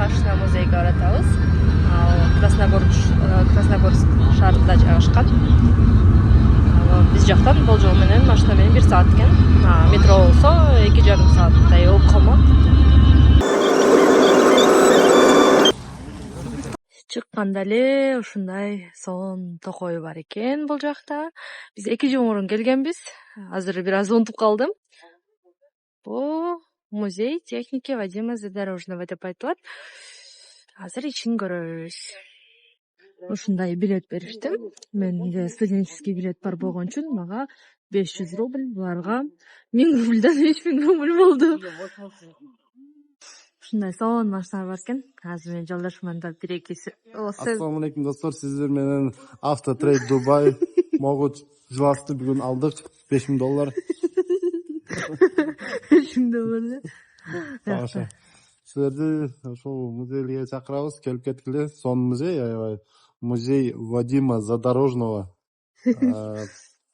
машина музейге баратабыз. Красногорск шаарында жайгашкан. Биз жактан бул жол менен машина менен 1 саат экен. Метро болсо 2,5 сааттай болуп калмак. Чыкканда эле ушундай сонун токой бар экен бул жакта. Биз 2 жыл мурун келгенбиз. Азыр бир аз унутуп калдым. Бул музей техники Вадима Задорожного деп айтылат. Азыр ичин көрөбүз. Ушундай билет беришти. Менде студенческий билет бар болгон үчүн мага 500 рубль, буларга 1000 рубльдан 3000 рубль болду. Ушундай сонун машиналар бар экен. Азыр мен жолдошум менен бир-экиси. Ассаламу алейкум достор, сиздер менен Автотрейд Дубай могут жыласты бүгүн алдык $5000. $5000. Тамаша. Силерди ошол музейге чакырабыз, келип кеткиле. Сонун музей, аябай. Музей Вадима Задорожного.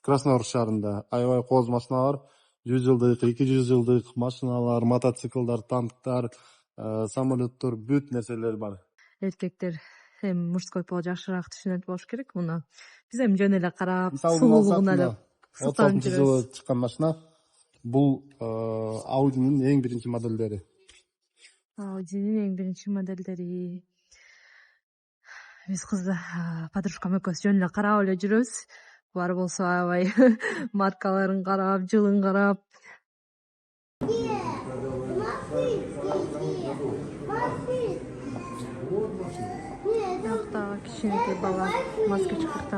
Красногорск шаарында аябай кооз машиналар, 100 жылдык, 200 жылдык машиналар, мотоциклдар, танктар, самолеттор, бүт нерселер бар. Эркектер эми мужской пол жакшыраак түшүнөт болуш керек муну. Биз эми жөн эле карап, сулуулугуна эле 36-жылы чыккан машина. Бул Audi'нин эң биринчи модельдери. Audi'нин эң биринчи модельдери. Биз кызды подружкам экөөбүз жөн эле карап эле жүрөбүз. Булар болсо аябай маркаларын карап, жылын карап. Жакта кичинекей бала маска чыкырта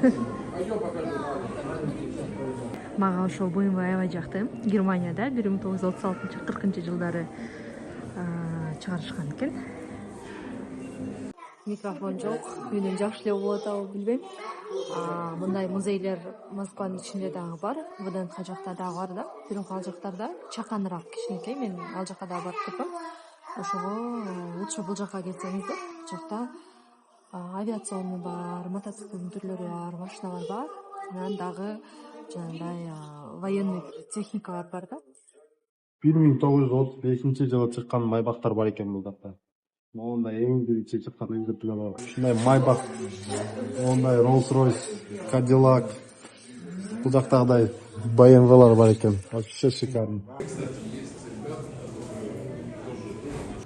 деп. Мага ошол буюм аябай жакты. Германияда 1936-40 жылдары чыгарышкан экен. Микрофон жок, менен жакшы эле болуп атабы билбейм. Мындай музейлер Москванын ичинде дагы бар, ВДНХ жакта дагы бар да. Бирок ал жактарда чаканыраак кичинекей. Мен ал жакка да барып көрдүм. Ошого лучше бул жакка келсеңиз деп. Жакта авиационный бар, мотоциклдин түрлөрү бар, машиналар бар. Анан дагы жанагындай военный техникалар бар да. 1935-жылы чыккан майбактар бар экен бул жакта. Мондай эң биринчи чыккан үгүттүгөр бар. Ушундай майбак, ондай Rolls-Royce, Cadillac, бул жактагыдай BMW'лар бар экен. Вообще шикарно.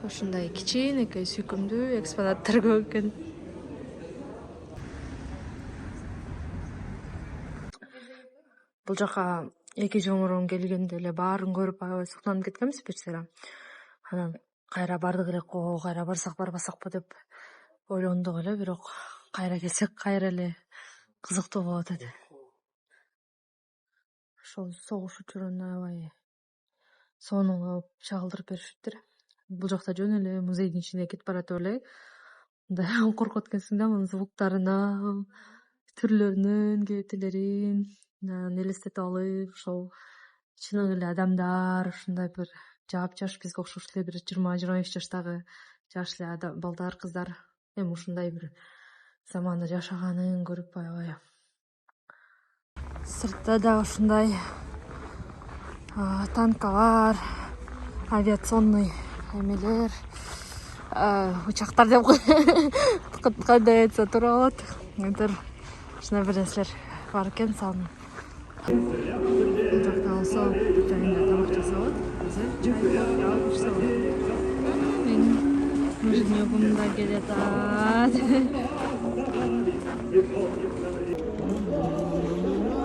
Ушундай кичинекей сүйкүмдүү экспонаттар көп экен. Бул жака 2 жыл мурун келгенде эле баарын көрүп аябай суктанып кеткенбиз бир сыйра. Анан кайра бардык элек го, кайра барсак барбасакпы деп ойлондук эле, бирок кайра келсек кайра эле кызыктуу болот эти. Ошол согуш учурун аябай сонун кылып чагылдырып беришиптир. Бул жакта жөн эле музейдин ичине кетип баратып эле мындай коркот экенсиң да, мунун звуктарына, түрлөрүнөн, кебетелерин элестетип алып, ошол чыныгы эле адамдар, ушундай бир жап-жаш бизге окшош эле бир 20-25 жаштагы жаш эле балдар, кыздар эми ушундай бир заманда жашаганын көрүп аябай. Сыртта да ушундай танкалар, авиационный эмелер, учактар деп кандай айтса туура болот. Ушундай бир нерселер бар экен салын. Бул жакта болсо жайында тамак жасалат. Азыр чай алып ішсем. Менин уйгум да келатат.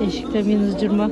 Эшикте -20.